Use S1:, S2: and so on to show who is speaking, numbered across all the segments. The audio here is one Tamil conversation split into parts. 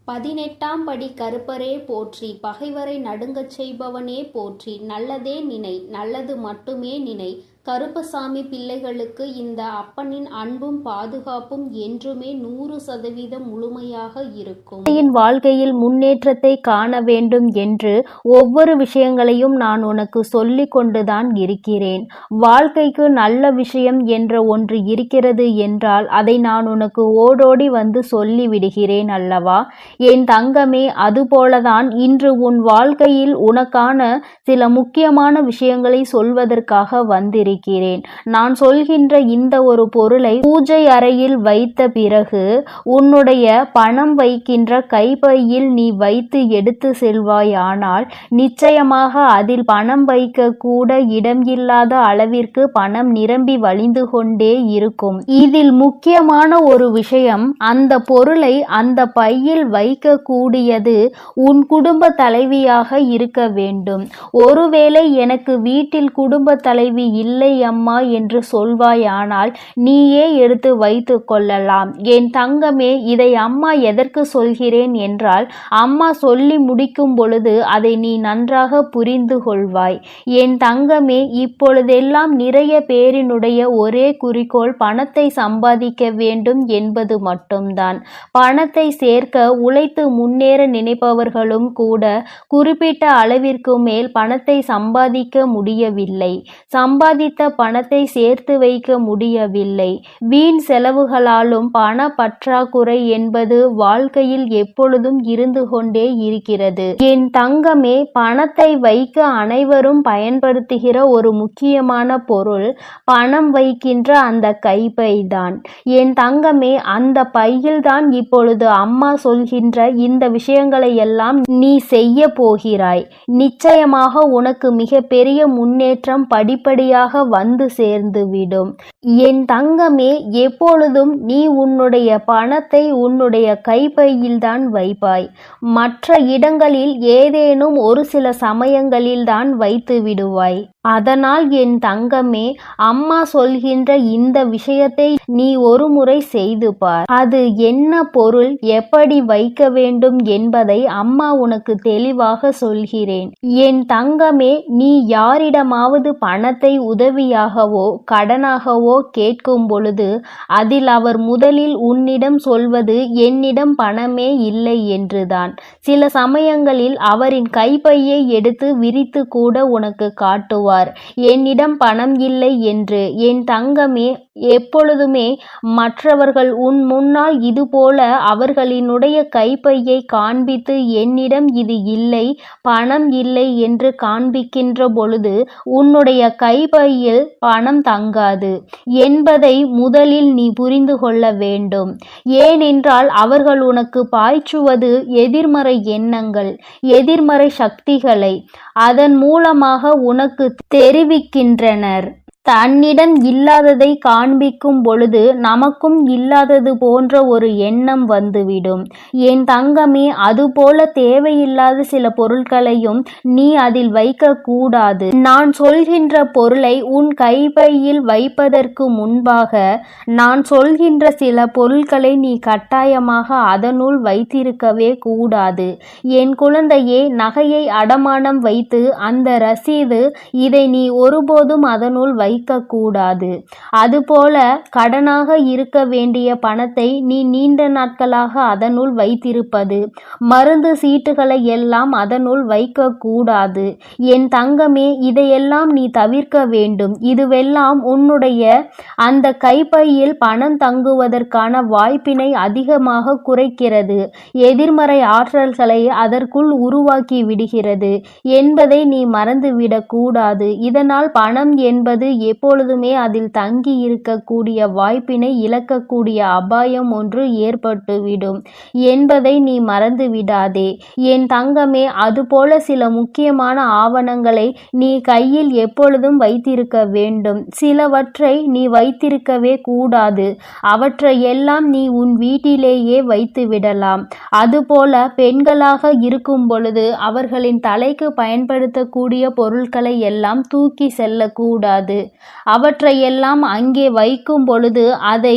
S1: 18ஆம் படி கருப்பரே போற்றி, பகைவரை நடுங்கச் செய்பவனே போற்றி, நல்லதே நினை, நல்லது மட்டுமே நினை. கருப்பசாமி பிள்ளைகளுக்கு இந்த அப்பனின் அன்பும் பாதுகாப்பும் என்றுமே 100% முழுமையாக இருக்கும்.
S2: வாழ்க்கையில் முன்னேற்றத்தை காண வேண்டும் என்று ஒவ்வொரு விஷயங்களையும் நான் உனக்கு சொல்லிக் கொண்டுதான் இருக்கிறேன். வாழ்க்கைக்கு நல்ல விஷயம் என்ற ஒன்று இருக்கிறது என்றால் அதை நான் உனக்கு ஓடோடி வந்து சொல்லி விடுகிறேன் அல்லவா என் தங்கமே. அதுபோலதான் இன்று உன் வாழ்க்கையில் உனக்கான சில முக்கியமான விஷயங்களை சொல்வதற்காக வந்திருக்கிறேன். நான் சொல்கின்ற இந்த ஒரு பொருளை பூஜை அறையில் வைத்த பிறகு உன்னுடைய பணம் வைக்கின்ற கைப்பையில் நீ வைத்து எடுத்து செல்வாயானால் நிச்சயமாக அதில் பணம் வைக்க கூட இடம் இல்லாத அளவிற்கு பணம் நிரம்பி வழிந்து கொண்டே இருக்கும். இதில் முக்கியமான ஒரு விஷயம், அந்த பொருளை அந்த பையில் வைக்கக்கூடியது உன் குடும்ப தலைவியாக இருக்க வேண்டும். ஒருவேளை எனக்கு வீட்டில் குடும்ப தலைவி இல்லை அம்மா என்று சொல்வாயானால் நீயே எடுத்து வைத்து கொள்ளலாம். என் தங்கமே, இதை அம்மா எதற்கு சொல்கிறேன் என்றால், அம்மா சொல்லி முடிக்கும் பொழுது அதை நீ நன்றாக புரிந்து கொள்வாய். என் தங்கமே, இப்பொழுதெல்லாம் நிறைய பேரினுடைய ஒரே குறிக்கோள் பணத்தை சம்பாதிக்க வேண்டும் என்பது மட்டும்தான். பணத்தை சேர்க்க உழைத்து முன்னேற நினைப்பவர்களும் கூட குறிப்பிட்ட அளவிற்கு மேல் பணத்தை சம்பாதிக்க முடியவில்லை. சம்பாதித்த பணத்தை சேர்த்து வைக்க முடியவில்லை. வீண் செலவுகளாலும் பண பற்றாக்குறை என்பது வாழ்க்கையில் எப்பொழுதும் இருந்து கொண்டே இருக்கிறது. என் தங்கமே, பணத்தை வைக்க அனைவரும் பயன்படுத்துகிற ஒரு முக்கியமான பொருள் பணம் வைக்கின்ற அந்த கைப்பை தான். என் தங்கமே, அந்த பையில்தான் இப்பொழுது அம்மா சொல்கின்ற இந்த விஷயங்களை எல்லாம் நீ செய்ய போகிறாய். நிச்சயமாக உனக்கு மிகப்பெரிய முன்னேற்றம் படிப்படியாக வந்து சேர்ந்துவிடும். என் தங்கமே, எப்பொழுதும் நீ உன்னுடைய பணத்தை உன்னுடைய கைப்பையில்தான் வைப்பாய். மற்ற இடங்களில் ஏதேனும் ஒரு சில சமயங்களில்தான் வைத்து விடுவாய். அதனால் என் தங்கமே, அம்மா சொல்கின்ற இந்த விஷயத்தை நீ ஒரு முறை செய்து பார். அது என்ன பொருள், எப்படி வைக்க வேண்டும் என்பதை அம்மா உனக்கு தெளிவாக சொல்கிறேன். என் தங்கமே, நீ யாரிடமாவது பணத்தை உதவியாகவோ கடனாகவோ கேட்கும் பொழுது அதில் அவர் முதலில் உன்னிடம் சொல்வது என்னிடம் பணமே இல்லை என்றுதான். சில சமயங்களில் அவரின் கைப்பையை எடுத்து விரித்து கூட உனக்கு காட்டுவார், என்னிடம் பணம் இல்லை என்று. என் தங்கமே, எப்பொழுதுமே மற்றவர்கள் உன் முன்னால் இதுபோல அவர்களினுடைய கைப்பையை காண்பித்து என்னிடம் இது இல்லை, பணம் இல்லை என்று காண்பிக்கின்ற பொழுது உன்னுடைய கைப்பையில் பணம் தங்காது என்பதை முதலில் நீ புரிந்து கொள்ள வேண்டும். ஏனென்றால் அவர்கள் உனக்கு பாய்ச்சுவது எதிர்மறை எண்ணங்கள், எதிர்மறை சக்திகளை அதன் மூலமாக உனக்கு தெரிவிக்கின்றனர். தன்னிடம் இல்லாததை காண்பிக்கும் பொழுது நமக்கும் இல்லாதது போன்ற ஒரு எண்ணம் வந்துவிடும். என் தங்கமே, அதுபோல தேவையில்லாத சில பொருட்களையும் நீ அதில் வைக்க கூடாது. நான் சொல்கின்ற பொருளை உன் கைப்பையில் வைப்பதற்கு முன்பாக நான் சொல்கின்ற சில பொருட்களை நீ கட்டாயமாக அதனுள் வைத்திருக்கவே கூடாது. என் குழந்தையே, நகையை அடமானம் வைத்து அந்த ரசீது, இதை நீ ஒருபோதும் அதனுள் கூடாது. அதுபோல கடனாக இருக்க வேண்டிய பணத்தை நீ நீண்ட நாட்களாக அதனுள் வைத்திருப்பது, மருந்து சீட்டுகளை எல்லாம் அதனுள் வைக்க கூடாது. என் தங்கமே, இதையெல்லாம் நீ தவிர்க்க வேண்டும். இதுவெல்லாம் உன்னுடைய அந்த கைப்பையில் பணம் தங்குவதற்கான வாய்ப்பினை அதிகமாக குறைக்கிறது, எதிர்மறை ஆற்றல்களை அதற்குள் உருவாக்கி விடுகிறது என்பதை நீ மறந்துவிடக் கூடாது. இதனால் பணம் என்பது எப்பொழுதுமே அதில் தங்கி இருக்கக்கூடிய வாய்ப்பினை இழக்கக்கூடிய அபாயம் ஒன்று ஏற்பட்டுவிடும் என்பதை நீ மறந்து விடாதே. என் தங்கமே, அதுபோல சில முக்கியமான ஆவணங்களை நீ கையில் எப்பொழுதும் வைத்திருக்க வேண்டும். சிலவற்றை நீ வைத்திருக்கவே கூடாது. அவற்றை எல்லாம் நீ உன் வீட்டிலேயே வைத்து விடலாம். அதுபோல பெண்களாக இருக்கும் பொழுது அவர்களின் தலைக்கு பயன்படுத்தக்கூடிய பொருட்களை எல்லாம் தூக்கி செல்லக்கூடாது. அவற்றையெல்லாம் அங்கே வைக்கும் பொழுது அதை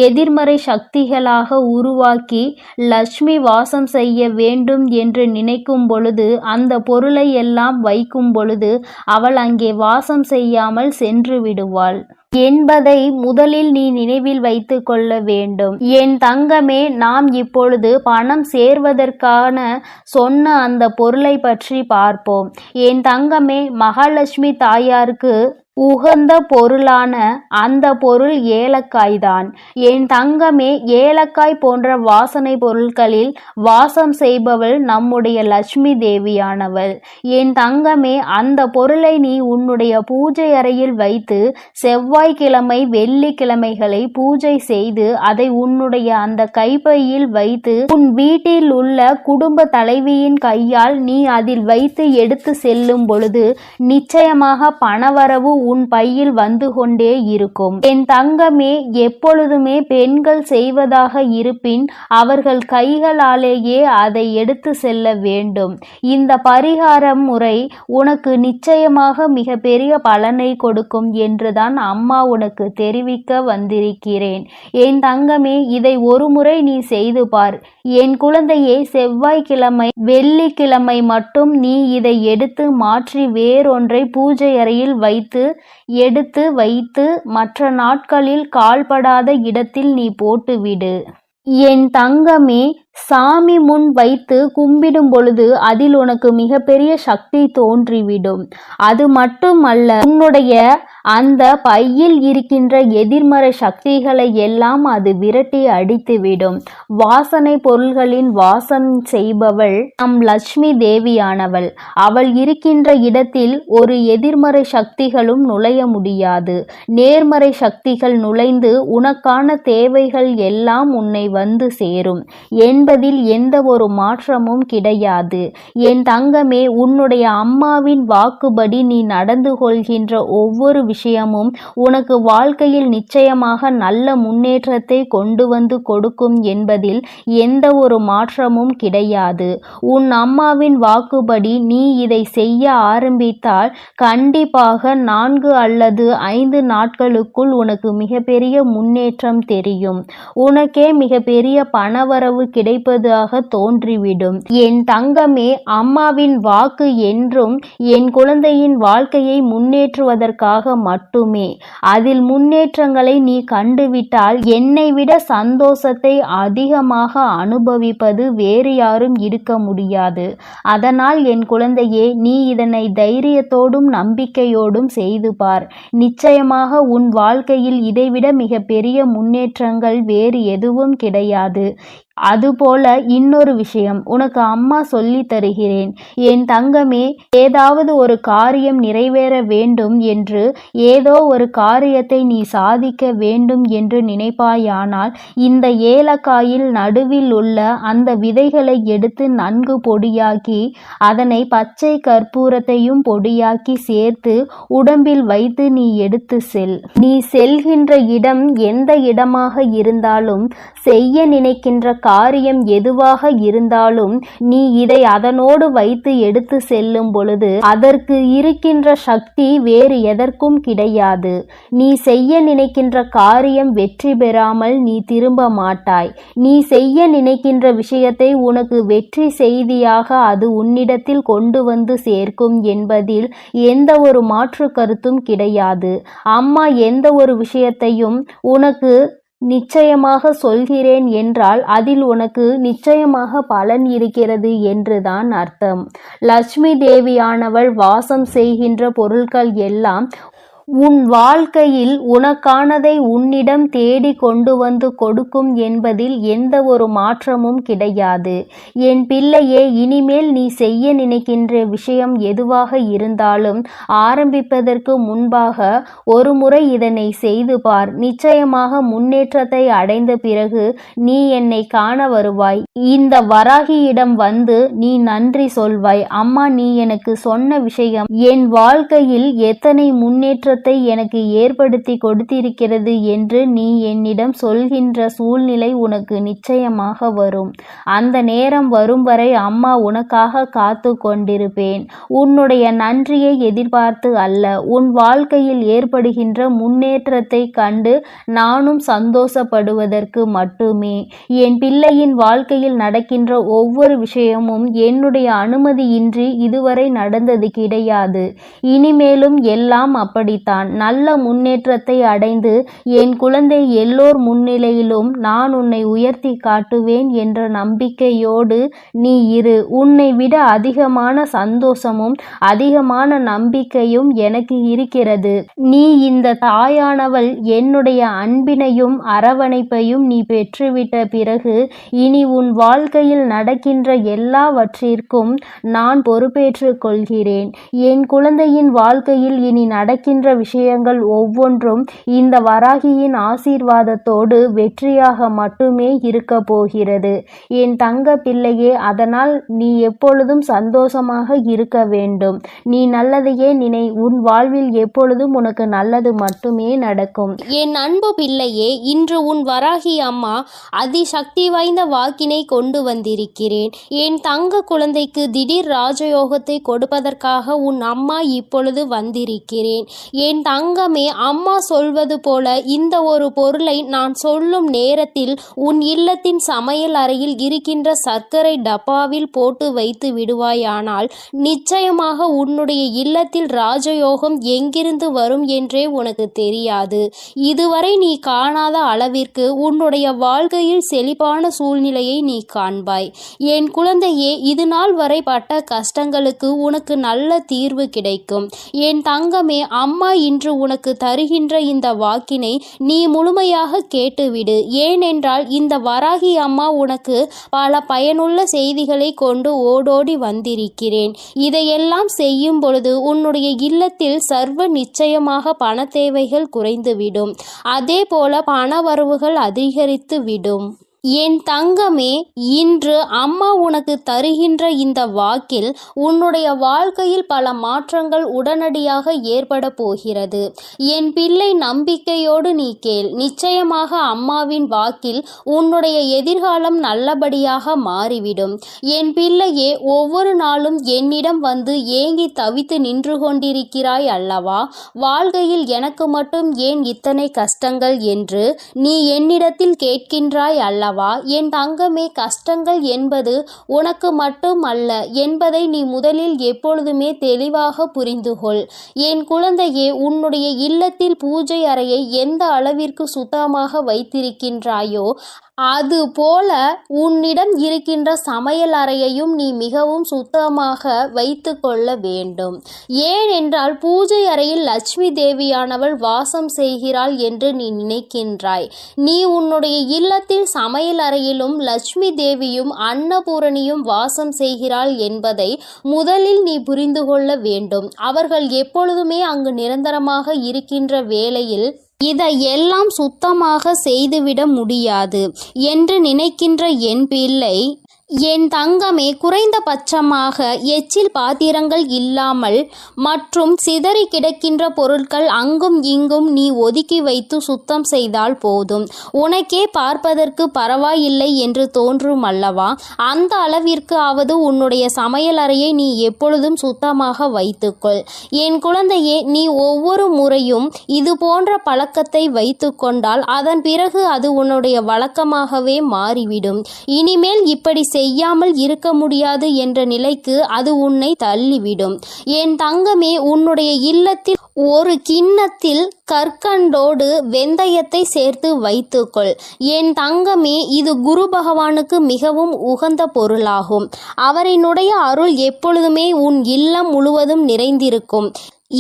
S2: எதிர்மறை சக்திகளாக உருவாக்கி லட்சுமி வாசம் செய்ய வேண்டும் என்று நினைக்கும் பொழுது அந்த பொருளை எல்லாம் வைக்கும் பொழுது அவள் அங்கே வாசம் செய்யாமல் சென்று விடுவாள் என்பதை முதலில் நீ நினைவில் வைத்து கொள்ள வேண்டும். என் தங்கமே, நாம் இப்பொழுது பணம் சேர்வதற்கான சொன்ன அந்த பொருளை பற்றி பார்ப்போம். என் தங்கமே, மகாலட்சுமி தாயாருக்கு உகந்த பொருளான அந்த பொருள் ஏலக்காய் தான். என் தங்கமே, ஏலக்காய் போன்ற வாசனை பொருட்களில் வாசம் செய்பவள் நம்முடைய லட்சுமி தேவியானவள். என் தங்கமே, அந்த பொருளை நீ உன்னுடைய பூஜை அறையில் வைத்து செவ்வாய்க்கிழமை வெள்ளிக்கிழமைகளை பூஜை செய்து அதை உன்னுடைய அந்த கைப்பையில் வைத்து உன் வீட்டில் உள்ள குடும்ப தலைவியின் கையால் நீ அதில் வைத்து எடுத்து செல்லும் பொழுது நிச்சயமாக பணவரவு உன் பையில் வந்து கொண்டே இருக்கும். என் தங்கமே, எப்பொழுதுமே பெண்கள் செய்வதாக இருப்பின் அவர்கள் கைகளாலேயே அதை எடுத்து செல்ல வேண்டும். இந்த பரிகார முறை உனக்கு நிச்சயமாக மிக பெரிய பலனை கொடுக்கும் என்றுதான் அம்மா உனக்கு தெரிவிக்க வந்திருக்கிறேன். என் தங்கமே, இதை ஒரு முறை நீ செய்து பார். என் குழந்தையே, செவ்வாய்க்கிழமை வெள்ளிக்கிழமை மட்டும் நீ இதை எடுத்து மாற்றி வேறொன்றை பூஜை அறையில் எடுத்து வைத்து மற்ற நாட்களில் கால்படாத இடத்தில் நீ போட்டுவிடு. என் தங்கமே, சாமி முன் வைத்து கும்பிடும் பொழுது அதில் உனக்கு மிகப்பெரிய சக்தி தோன்றிவிடும். அது மட்டுமல்ல, உன்னுடைய அந்த பையில் இருக்கின்ற எதிர்மறை சக்திகளை எல்லாம் அது விரட்டி அடித்துவிடும். வாசனை பொருள்களின் வாசம் செய்பவள் நம் லட்சுமி தேவியானவள். அவள் இருக்கின்ற இடத்தில் ஒரு எதிர்மறை சக்திகளும் நுழைய முடியாது. நேர்மறை சக்திகள் நுழைந்து உனக்கான தேவைகள் எல்லாம் உன்னை வந்து சேரும் என்பதில் எந்த ஒரு மாற்றமும் கிடையாது. என் தங்கமே, உன்னுடைய அம்மாவின் வாக்குப்படி நீ நடந்து கொள்கின்ற ஒவ்வொரு விஷயமும் உனக்கு வாழ்க்கையில் நிச்சயமாக நல்ல முன்னேற்றத்தை கொண்டு வந்து கொடுக்கும் என்பதில் எந்த ஒரு மாற்றமும் கிடையாது. உன் அம்மாவின் வாக்குப்படி நீ இதை செய்ய ஆரம்பித்தால் கண்டிப்பாக 4 அல்லது 5 நாட்களுக்குள் உனக்கு மிகப்பெரிய முன்னேற்றம் தெரியும். உனக்கே மிகப்பெரிய பணவரவு கிடைப்பதாக தோன்றிவிடும். என் தங்கமே, அம்மாவின் வாக்கு என்றும் என் குழந்தையின் வாழ்க்கையை முன்னேற்றுவதற்காக மட்டுமே. அதில் முன்னேற்றங்களை நீ கண்டுவிட்டால் என்னை விட சந்தோஷத்தை அதிகமாக அனுபவிப்பது வேறு யாரும் இருக்க முடியாது. அதனால் என் குழந்தையே, நீ இதனை தைரியத்தோடும் நம்பிக்கையோடும் செய்து பார். நிச்சயமாக உன் வாழ்க்கையில் இதைவிட மிக பெரிய முன்னேற்றங்கள் வேறு எதுவும் கிடையாது. அதுபோல இன்னொரு விஷயம் உனக்கு அம்மா சொல்லி தருகிறேன். என் தங்கமே, ஏதாவது ஒரு காரியம் நிறைவேற வேண்டும் என்று ஏதோ ஒரு காரியத்தை நீ சாதிக்க வேண்டும் என்று நினைப்பாயானால் இந்த ஏலக்காயில் நடுவில் உள்ள அந்த விதைகளை எடுத்து நன்கு பொடியாக்கி அதனை பச்சை கற்பூரத்தையும் பொடியாக்கி சேர்த்து உடம்பில் வைத்து நீ எடுத்து செல். நீ செல்கின்ற இடம் எந்த இடமாக இருந்தாலும், செய்ய நினைக்கின்ற காரியம் எதுவாக இருந்தாலும் நீ இதை அதனோடு வைத்து எடுத்து செல்லும் பொழுது அதற்கு இருக்கின்ற சக்தி வேறு எதற்கும் கிடையாது. நீ செய்ய நினைக்கின்ற காரியம் வெற்றி பெறாமல் நீ திரும்ப மாட்டாய். நீ செய்ய நினைக்கின்ற விஷயத்தை உனக்கு வெற்றி செய்தியாக அது உன்னிடத்தில் கொண்டு வந்து சேர்க்கும் என்பதில் எந்த ஒரு மாற்று கருத்தும் கிடையாது. அம்மா எந்த ஒரு விஷயத்தையும் உனக்கு நிச்சயமாக சொல்கிறேன் என்றால் அதில் உனக்கு நிச்சயமாக பலன் இருக்கிறது என்றுதான் அர்த்தம். லட்சுமி தேவியானவள் வாசம் செய்கின்ற பொருட்கள் எல்லாம் உன் வாழ்க்கையில் உனக்கானதை உன்னிடம் தேடி கொண்டு வந்து கொடுக்கும் என்பதில் எந்த ஒரு மாற்றமும் கிடையாது. என் பிள்ளையே, இனிமேல் நீ செய்ய நினைக்கின்ற விஷயம் எதுவாக இருந்தாலும் ஆரம்பிப்பதற்கு முன்பாக ஒரு முறை இதனை செய்து பார். நிச்சயமாக முன்னேற்றத்தை அடைந்த பிறகு நீ என்னை காண வருவாய். இந்த வராகியிடம் வந்து நீ நன்றி சொல்வாய். அம்மா, நீ எனக்கு சொன்ன விஷயம் என் வாழ்க்கையில் எத்தனை முன்னேற்றத்தை சந்தோஷத்தை எனக்கு ஏற்படுத்தி கொடுத்திருக்கிறது என்று நீ என்னிடம் சொல்கின்ற சூழ்நிலை உனக்கு நிச்சயமாக வரும். அந்த நேரம் வரும் வரை அம்மா உனக்காக காத்து கொண்டிருப்பேன். உன்னுடைய நன்றியை எதிர்பார்த்து அல்ல, உன் வாழ்க்கையில் ஏற்படுகின்ற முன்னேற்றத்தை கண்டு நானும் சந்தோஷப்படுவதற்கு மட்டுமே. என் பிள்ளையின் வாழ்க்கையில் நடக்கின்ற ஒவ்வொரு விஷயமும் என்னுடைய அனுமதியின்றி இதுவரை நடந்தது கிடையாது. இனிமேலும் எல்லாம் அப்படித்தான். நல்ல முன்னேற்றத்தை அடைந்து என் குழந்தை எல்லோர் முன்னிலையிலும் நான் உன்னை உயர்த்தி காட்டுவேன் என்ற நம்பிக்கையோடு நீ இரு. உன்னை விட அதிகமான சந்தோஷமும் அதிகமான நம்பிக்கையும் எனக்கு இருக்கிறது. நீ இந்த தாயானவள் என்னுடைய அன்பினையும் அரவணைப்பையும் நீ பெற்றுவிட்ட பிறகு இனி உன் வாழ்க்கையில் நடக்கின்ற எல்லாவற்றிற்கும் நான் பொறுப்பேற்றுக் கொள்கிறேன். என் குழந்தையின் வாழ்க்கையில் இனி நடக்கின்ற விஷயங்கள் ஒவ்வொன்றும் இந்த வராகியின் ஆசீர்வாதத்தோடு வெற்றியாக மட்டுமே இருக்க போகிறது என் தங்க பிள்ளையே. அதனால் நீ எப்பொழுதும் சந்தோஷமாக இருக்க வேண்டும். நீ நல்லதையே நினை. உன் வாழ்வில் எப்பொழுதும் உனக்கு நல்லது மட்டுமே நடக்கும்.
S1: என் அன்பு பிள்ளையே, இன்று உன் வராகி அம்மா அதிசக்தி வாய்ந்த வாக்கினை கொண்டு வந்திருக்கிறேன். என் தங்க குழந்தைக்கு திடீர் ராஜயோகத்தை கொடுப்பதற்காக உன் அம்மா இப்பொழுது வந்திருக்கிறேன். என் தங்கமே, அம்மா சொல்வது போல இந்த ஒரு பொருளை நான் சொல்லும் நேரத்தில் உன் இல்லத்தின் சமையல் அறையில் இருக்கின்ற சர்க்கரை டப்பாவில் போட்டு வைத்து விடுவாயானால் நிச்சயமாக உன்னுடைய இல்லத்தில் ராஜயோகம் எங்கிருந்து வரும் என்றே உனக்கு தெரியாது. இதுவரை நீ காணாத அளவிற்கு உன்னுடைய வாழ்க்கையில் செழிப்பான சூழ்நிலையை நீ காண்பாய். என் குழந்தையே, இது நாள் வரை பட்ட கஷ்டங்களுக்கு உனக்கு நல்ல தீர்வு கிடைக்கும். என் தங்கமே, அம்மா இன்று உனக்கு தருகின்ற இந்த வாக்கினை நீ முழுமையாக கேட்டுவிடு. ஏனென்றால் இந்த வராகி அம்மா உனக்கு பல பயனுள்ள செய்திகளை கொண்டு ஓடோடி வந்திருக்கிறேன். இதையெல்லாம் செய்யும் பொழுது உன்னுடைய இல்லத்தில் சர்வ நிச்சயமாக பண தேவைகள் குறைந்துவிடும். அதே போல பண வரவுகள் அதிகரித்து விடும். என் தங்கமே, இன்று அம்மா உனக்கு தருகின்ற இந்த வாக்கில் உன்னுடைய வாழ்க்கையில் பல மாற்றங்கள் உடனடியாக ஏற்பட போகிறது. என் பிள்ளை, நம்பிக்கையோடு நீ கேள். நிச்சயமாக அம்மாவின் வாக்கில் உன்னுடைய எதிர்காலம் நல்லபடியாக மாறிவிடும். என் பிள்ளையே, ஒவ்வொரு நாளும் என்னிடம் வந்து ஏங்கி தவித்து நின்று கொண்டிருக்கிறாய் அல்லவா? வாழ்க்கையில் எனக்கு மட்டும் ஏன் இத்தனை கஷ்டங்கள் என்று நீ என்னிடத்தில் கேட்கின்றாய் அல்லவா? என் தங்கமே, கஷ்டங்கள் என்பது உனக்கு மட்டும் அல்ல என்பதை நீ முதலில் எப்பொழுதுமே தெளிவாக புரிந்துகொள். என் குழந்தையே, உன்னுடைய இல்லத்தில் பூஜை அறையை எந்த அளவிற்கு சுத்தமாக வைத்திருக்கின்றாயோ அது போல உன்னிடம் இருக்கின்ற சமையல் அறையையும் நீ மிகவும் சுத்தமாக வைத்து கொள்ள வேண்டும். ஏனென்றால் பூஜை அறையில் லட்சுமி தேவியானவள் வாசம் செய்கிறாள் என்று நீ நினைக்கின்றாய். நீ உன்னுடைய இல்லத்தில் சமையல் அறையிலும் லட்சுமி தேவியும் அன்னபூரணியும் வாசம் செய்கிறாள் என்பதை முதலில் நீ புரிந்து கொள்ள வேண்டும். அவர்கள் எப்பொழுதுமே அங்கு நிரந்தரமாக இருக்கின்ற வேளையில் இதையெல்லாம் சுத்தமாக செய்துவிட முடியாது என்று நினைக்கின்ற என் பிள்ளை, என் தங்கமே, குறைந்தபட்சமாக எச்சில் பாத்திரங்கள் இல்லாமல் மற்றும் சிதறி கிடக்கின்ற பொருட்கள் அங்கும் இங்கும் நீ ஒதுக்கி வைத்து சுத்தம் செய்தால் போதும். உனக்கே பார்ப்பதற்கு பரவாயில்லை என்று தோன்றும் அல்லவா? அந்த அளவிற்கு ஆவது உன்னுடைய சமையல் அறையை நீ எப்பொழுதும் சுத்தமாக வைத்துக்கொள். என் குழந்தையே, நீ ஒவ்வொரு முறையும் இது போன்ற பழக்கத்தை வைத்து கொண்டால் அதன் பிறகு அது உன்னுடைய வழக்கமாகவே மாறிவிடும். இனிமேல் இப்படி செய்யாமல் இருக்க முடியாது என்ற நிலைக்கு அது உன்னை தள்ளிவிடும். என் தங்கமே, உன்னுடைய இல்லத்தில் ஒரு கிண்ணத்தில் கற்கண்டோடு வெந்தயத்தை சேர்த்து வைத்துக்கொள். என் தங்கமே, இது குரு பகவானுக்கு மிகவும் உகந்த பொருளாகும். அவரினுடைய அருள் எப்பொழுதுமே உன் இல்லம் முழுவதும் நிறைந்திருக்கும்.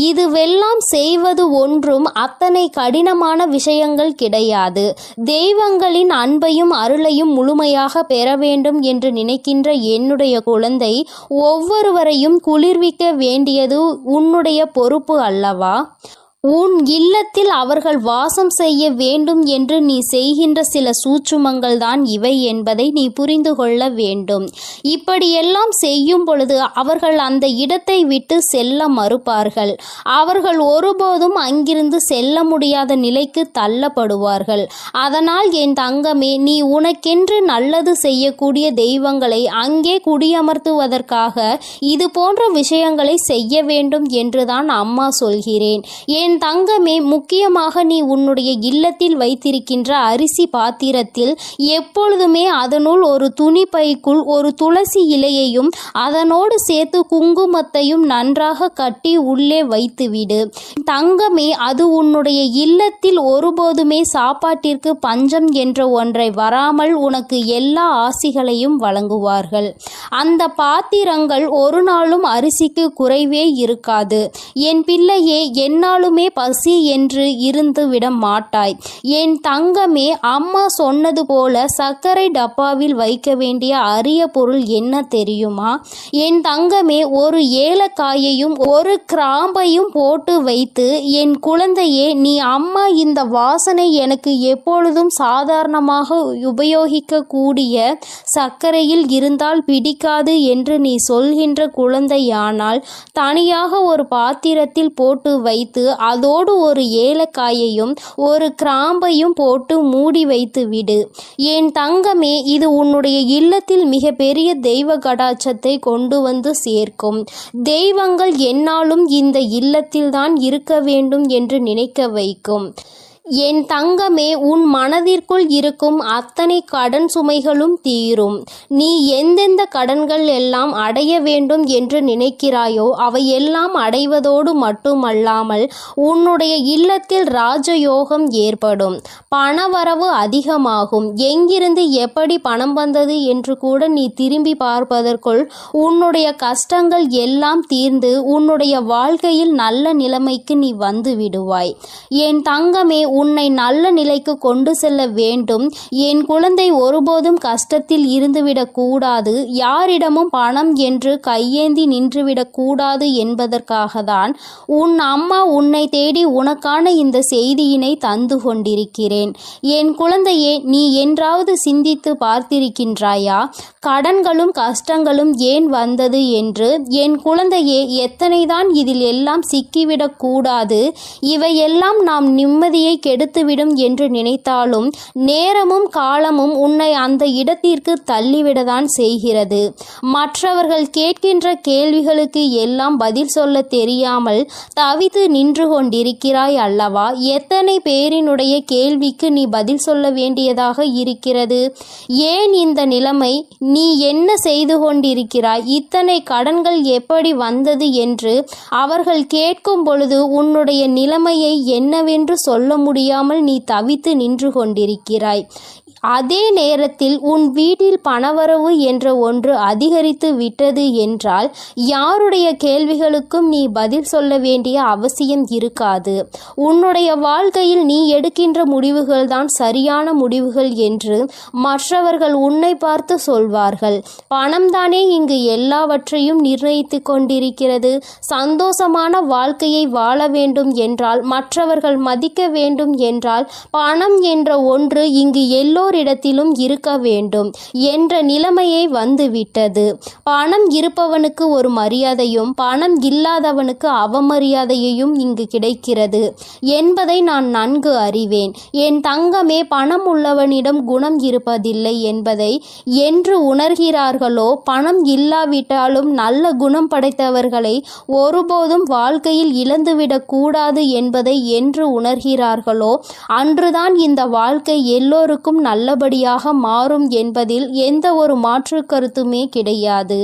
S1: இதுவெல்லாம் செய்வது ஒன்றும் அத்தனை கடினமான விஷயங்கள் கிடையாது. தெய்வங்களின் அன்பையும் அருளையும் முழுமையாக பெற வேண்டும் என்று நினைக்கின்ற என்னுடைய குழந்தை, ஒவ்வொருவரையும் குளிர்விக்க வேண்டியது உன்னுடைய பொறுப்பு அல்லவா? உன் இல்லத்தில் அவர்கள் வாசம் செய்ய வேண்டும் என்று நீ செய்கின்ற சில சூட்சுமங்கள் தான் இவை என்பதை நீ புரிந்து கொள்ள வேண்டும். இப்படியெல்லாம் செய்யும் பொழுது அவர்கள் அந்த இடத்தை விட்டு செல்ல மறுப்பார்கள். அவர்கள் ஒருபோதும் அங்கிருந்து செல்ல முடியாத நிலைக்கு தள்ளப்படுவார்கள். அதனால் என் தங்கமே, நீ உனக்கென்று நல்லது செய்யக்கூடிய தெய்வங்களை அங்கே குடியமர்த்துவதற்காக இது போன்ற விஷயங்களை செய்ய வேண்டும் என்றுதான் அம்மா சொல்கிறேன். என் தங்கமே, முக்கியமாக நீ உன்னுடைய இல்லத்தில் வைத்திருக்கின்ற அரிசி பாத்திரத்தில் எப்பொழுதுமே அதனுள் ஒரு துணி பைக்குள் ஒரு துளசி இலையையும் அதனோடு சேர்த்து குங்குமத்தையும் நன்றாக கட்டி உள்ளே வைத்துவிடு. தங்கமே, அது உன்னுடைய இல்லத்தில் ஒருபோதுமே சாப்பாட்டிற்கு பஞ்சம் என்ற ஒன்றை வராமல் உனக்கு எல்லா ஆசிகளையும் வழங்குவார்கள். அந்த பாத்திரங்கள் ஒரு நாளும் அரிசிக்கு குறைவே இருக்காது. என் பிள்ளையே, என்னாலுமே பசி என்று இருந்து விட மாட்டாய். என் தங்கமே, அம்மா சொன்னது போல சர்க்கரை டப்பாவில் வைக்க வேண்டிய அரிய பொருள் என்ன தெரியுமா? என் தங்கமே, ஒரு ஏலக்காயையும் ஒரு கிராம்பையும் போட்டு வைத்து, என் குழந்தையே, நீ அம்மா இந்த வாசனை எனக்கு எப்பொழுதும் சாதாரணமாக உபயோகிக்க கூடிய சர்க்கரையில் இருந்தால் பிடிக்காது என்று நீ சொல்கின்ற குழந்தையானால் தனியாக ஒரு பாத்திரத்தில் போட்டு வைத்து அதோடு ஒரு ஏலக்காயையும் ஒரு கிராம்பையும் போட்டு மூடி வைத்து விடு. என் தங்கமே, இது உன்னுடைய இல்லத்தில் மிக பெரிய தெய்வ கடாட்சத்தை கொண்டு வந்து சேர்க்கும். தெய்வங்கள் என்னாலும் இந்த இல்லத்தில்தான் இருக்க வேண்டும் என்று நினைக்க வைக்கும். என் தங்கமே, உன் மனதிற்குள் இருக்கும் அத்தனை கடன் சுமைகளும் தீரும். நீ எந்தெந்த கடன்கள் எல்லாம் அடைய வேண்டும் என்று நினைக்கிறாயோ அவையெல்லாம் அடைவதோடு மட்டுமல்லாமல் உன்னுடைய இல்லத்தில் ராஜயோகம் ஏற்படும். பணவரவு அதிகமாகும். எங்கிருந்து எப்படி பணம் வந்தது என்று கூட நீ திரும்பி பார்ப்பதற்குள் உன்னுடைய கஷ்டங்கள் எல்லாம் தீர்ந்து உன்னுடைய வாழ்க்கையில் நல்ல நிலைமைக்கு நீ வந்து விடுவாய். என் தங்கமே, உன்னை நல்ல நிலைக்கு கொண்டு செல்ல வேண்டும். என் குழந்தை ஒருபோதும் கஷ்டத்தில் இருந்துவிடக் கூடாது. யாரிடமும் பணம் என்று கையேந்தி நின்றுவிடக் கூடாது என்பதற்காக தான் உன் அம்மா உன்னை தேடி உனக்கான இந்த செய்தியினை தந்து கொண்டிருக்கிறேன். என் குழந்தையே, நீ என்றாவது சிந்தித்து பார்த்திருக்கின்றாயா? கடன்களும் கஷ்டங்களும் ஏன் வந்தது என்று? என் குழந்தையே, எத்தனைதான் இதில் எல்லாம் சிக்கிவிடக் கூடாது. இவையெல்லாம் நாம் நிம்மதியை கெடுத்துவிடும் என்று நினைத்தாலும் நேரமும் காலமும் உன்னை அந்த இடத்திற்கு தள்ளிவிடதான் செய்கிறது. மற்றவர்கள் கேட்கின்ற கேள்விகளுக்கு எல்லாம் பதில் சொல்ல தெரியாமல் தவித்து நின்று கொண்டிருக்கிறாய் அல்லவா? எத்தனை பேரினுடைய கேள்விக்கு நீ பதில் சொல்ல வேண்டியதாக இருக்கிறது? ஏன் இந்த நிலைமை? நீ என்ன செய்து கொண்டிருக்கிறாய்? இத்தனை கடன்கள் எப்படி வந்தது என்று அவர்கள் கேட்கும் பொழுது உன்னுடைய நிலைமையை என்னவென்று சொல்ல முடியாமல் நீ தவித்து நின்று கொண்டிருக்கிறாய். அதே நேரத்தில் உன் வீட்டில் பணவரவு என்ற ஒன்று அதிகரித்து விட்டது என்றால் யாருடைய கேள்விகளுக்கும் நீ பதில் சொல்ல வேண்டிய அவசியம் இருக்காது. உன்னுடைய வாழ்க்கையில் நீ எடுக்கின்ற முடிவுகள் தான் சரியான முடிவுகள் என்று மற்றவர்கள் உன்னை பார்த்து சொல்வார்கள். பணம்தானே இங்கு எல்லாவற்றையும் நிர்ணயித்து கொண்டிருக்கிறது. சந்தோஷமான வாழ்க்கையை வாழ வேண்டும் என்றால், மற்றவர்கள் மதிக்க வேண்டும் என்றால், பணம் என்ற ஒன்று இங்கு எல்லோரிடத்திலும் இருக்க வேண்டும் என்ற நிலைமையை வந்துவிட்டது. பணம் இருப்பவனுக்கு ஒரு மரியாதையும் பணம் இல்லாதவனுக்கு அவமரியாதையையும் இங்கு கிடைக்கிறது என்பதை நான் நன்கு அறிவேன். என் தங்கமே, பணம் உள்ளவனிடம் குணம் இருப்பதில்லை என்பதை என்று உணர்கிறார்களோ, பணம் இல்லாவிட்டாலும் நல்ல குணம் படைத்தவர்களை ஒருபோதும் வாழ்க்கையில் இழந்துவிடக் கூடாது என்பதை என்று உணர்கிறார்களோ அன்றுதான் இந்த வாழ்க்கை எல்லோருக்கும் நல்லபடியாக மாறும் என்பதில் எந்த ஒரு மாற்று கருத்துமே கிடையாது.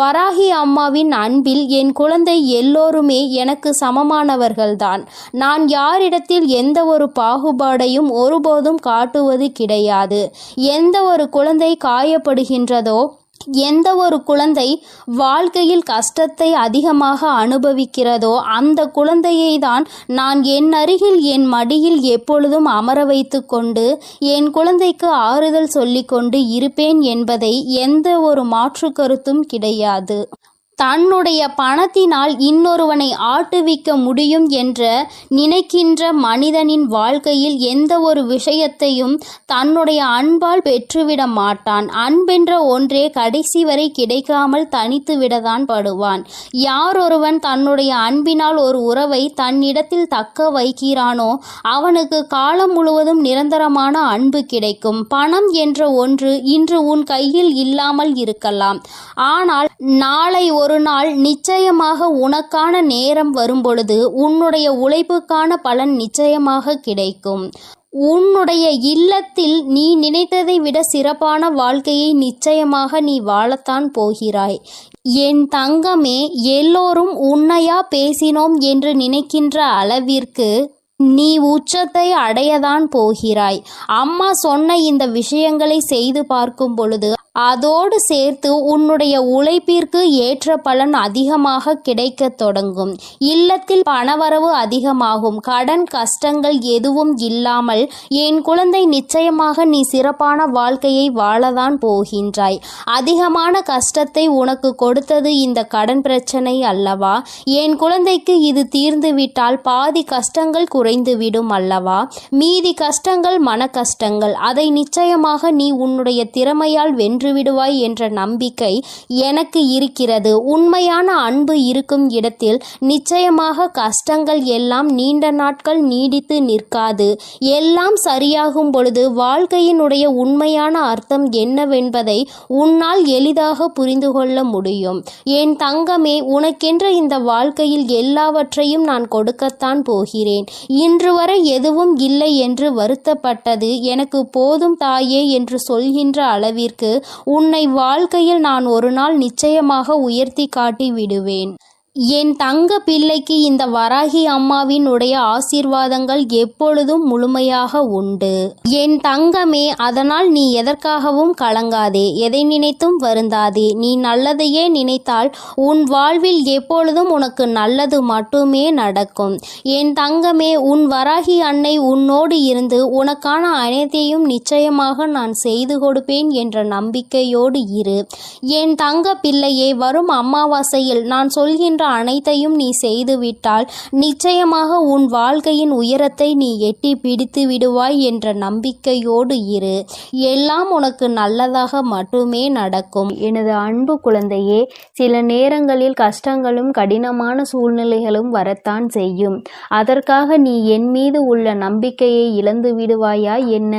S1: வராகி அம்மாவின் அன்பில் என் குழந்தை எல்லோருமே எனக்கு சமமானவர்கள்தான். நான் யாரிடத்தில் எந்த ஒரு பாகுபாடையும் ஒருபோதும் காட்டுவது கிடையாது. எந்த ஒரு குழந்தை காயப்படுகின்றதோ, எந்த ஒரு குழந்தை வாழ்க்கையில் கஷ்டத்தை அதிகமாக அனுபவிக்கிறதோ அந்த குழந்தையை தான் நான் என் அருகில் என் மடியில் எப்பொழுதும் அமர வைத்து கொண்டு என் குழந்தைக்கு ஆறுதல் சொல்லிக்கொண்டு இருப்பேன் என்பதை எந்த ஒரு மாற்று கருத்தும் கிடையாது. தன்னுடைய பணத்தினால் இன்னொருவனை ஆட்டுவிக்க முடியும் என்ற நினைக்கின்ற மனிதனின் வாழ்க்கையில் எந்த ஒரு விஷயத்தையும் தன்னுடைய அன்பால் பெற்றுவிட மாட்டான். அன்பென்ற ஒன்றே கடைசி வரை கிடைக்காமல் தனித்து விடத்தான் படுவான். யாரொருவன் தன்னுடைய அன்பினால் ஒரு உறவை தன்னிடத்தில் தக்க வைக்கிறானோ அவனுக்கு காலம் முழுவதும் நிரந்தரமான அன்பு கிடைக்கும். பணம் என்ற ஒன்று இன்று உன் கையில் இல்லாமல் இருக்கலாம், ஆனால் நாளை ஒரு நாள் நிச்சயமாக உனக்கான நேரம் வரும்பொழுது உன்னுடைய உழைப்புக்கான பலன் நிச்சயமாக கிடைக்கும். உன்னுடைய இல்லத்தில் நீ நினைத்ததை விட சிறப்பான வாழ்க்கையை நிச்சயமாக நீ வாழத்தான் போகிறாய். என் தங்கமே, எல்லோரும் உன்னையா பேசினோம் என்று நினைக்கின்ற அளவிற்கு நீ உச்சத்தை அடையதான் போகிறாய். அம்மா சொன்ன இந்த விஷயங்களை செய்து பார்க்கும் பொழுது அதோடு சேர்த்து உன்னுடைய உழைப்பிற்கு ஏற்ற பலன் அதிகமாக கிடைக்க தொடங்கும். இல்லத்தில் பணவரவு அதிகமாகும். கடன் கஷ்டங்கள் எதுவும் இல்லாமல் என் குழந்தை நிச்சயமாக நீ சிறப்பான வாழ்க்கையை வாழதான் போகின்றாய். அதிகமான கஷ்டத்தை உனக்கு கொடுத்தது இந்த கடன் பிரச்சனை அல்லவா? என் குழந்தைக்கு இது தீர்ந்துவிட்டால் பாதி கஷ்டங்கள் குறைந்துவிடும் அல்லவா? மீதி கஷ்டங்கள் மன கஷ்டங்கள். அதை நிச்சயமாக நீ உன்னுடைய திறமையால் விடுவாய் என்ற நம்பிக்கை எனக்கு இருக்கிறது. உண்மையான அன்பு இருக்கும் இடத்தில் நிச்சயமாக கஷ்டங்கள் எல்லாம் நீண்ட நாட்கள் நீடித்து நிற்காது. எல்லாம் சரியாகும் பொழுது வாழ்க்கையினுடைய உண்மையான அர்த்தம் என்னவென்பதை உன்னால் எளிதாக புரிந்து கொள்ள முடியும். என் தங்கமே, உனக்கென்ற இந்த வாழ்க்கையில் எல்லாவற்றையும் நான் கொடுக்கத்தான் போகிறேன். இன்று வரை எதுவும் இல்லை என்று வருத்தப்பட்டது எனக்கு போதும் தாயே என்று சொல்கின்ற அளவிற்கு உன்னை வாழ்க்கையில் நான் ஒரு நாள் நிச்சயமாக உயர்த்தி காட்டி விடுவேன். என் தங்க பிள்ளைக்கு இந்த வராகி அம்மாவின் உடைய ஆசீர்வாதங்கள் எப்பொழுதும் முழுமையாக உண்டு. என் தங்கமே, அதனால் நீ எதற்காகவும் கலங்காதே, எதை நினைத்தும் வருந்தாதே. நீ நல்லதையே நினைத்தால் உன் வாழ்வில் எப்பொழுதும் உனக்கு நல்லது மட்டுமே நடக்கும். என் தங்கமே, உன் வராகி அன்னை உன்னோடு இருந்து உனக்கான அனைத்தையும் நிச்சயமாக நான் செய்து கொடுப்பேன் என்ற நம்பிக்கையோடு இரு. என் தங்க பிள்ளையே, வரும் அமாவாசையில் நான் சொல்கின்ற அனைத்தையும் நீ செய்துவிட்டால் நிச்சயமாக உன் வாழ்க்கையின் உயரத்தை நீ எட்டி பிடித்து விடுவாய் என்ற நம்பிக்கையோடு இரு. எல்லாம் உனக்கு நல்லதாக மட்டுமே நடக்கும்.
S2: எனது அன்பு குழந்தையே, சில நேரங்களில் கஷ்டங்களும் கடினமான சூழ்நிலைகளும் வரத்தான் செய்யும். அதற்காக நீ என் மீது உள்ள நம்பிக்கையை இழந்து விடுவாயா என்ன?